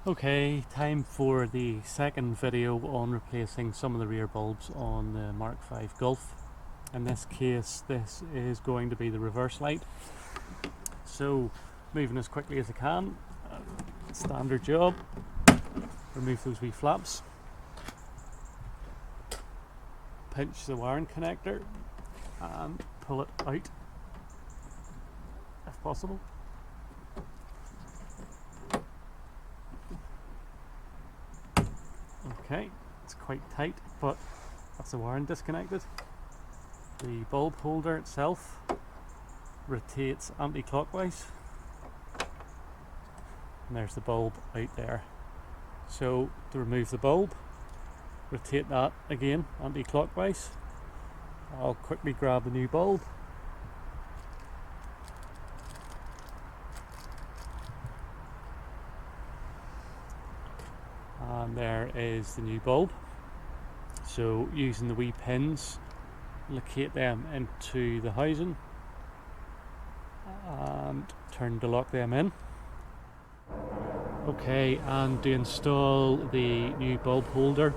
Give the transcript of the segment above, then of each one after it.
Okay, time for the second video on replacing some of the rear bulbs on the Mark V Golf. In this case, this is going to be the reverse light. So, moving as quickly as I can, standard job, remove those wee flaps, pinch the wiring connector and pull it out if possible. Okay, it's quite tight, but that's the wiring disconnected. The bulb holder itself rotates anti-clockwise, and there's the bulb out there. So to remove the bulb, rotate that again anti-clockwise. I'll quickly grab the new bulb. And there is the new bulb. So using the wee pins, locate them into the housing and turn to lock them in. Okay, and to install the new bulb holder,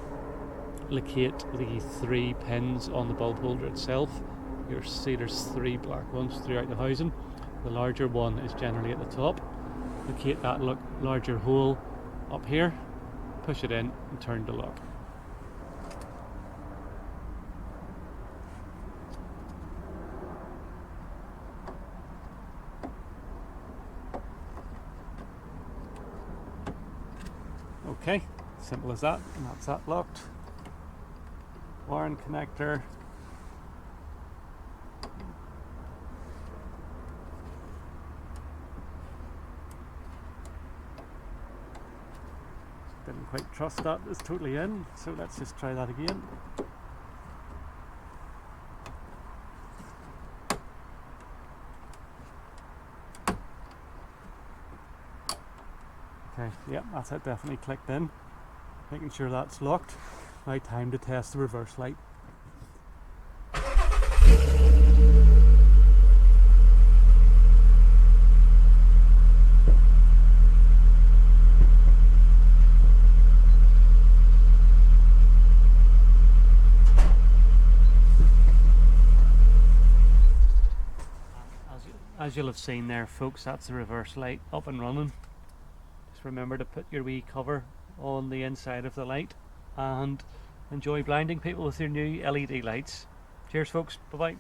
locate the 3 pins on the bulb holder itself. You'll see there's 3 black ones throughout the housing. The larger one is generally at the top. Locate that larger hole up here, push it in and turn to lock. Okay, simple as that, and that's that locked. Wiring connector. Didn't quite trust that it's totally in, so let's just try that again. Okay, yeah, that's it, definitely clicked in. Making sure that's locked. Now time to test the reverse light. As you'll have seen there, folks, that's the reverse light up and running. Just remember to put your wee cover on the inside of the light and enjoy blinding people with your new LED lights. Cheers folks, bye bye.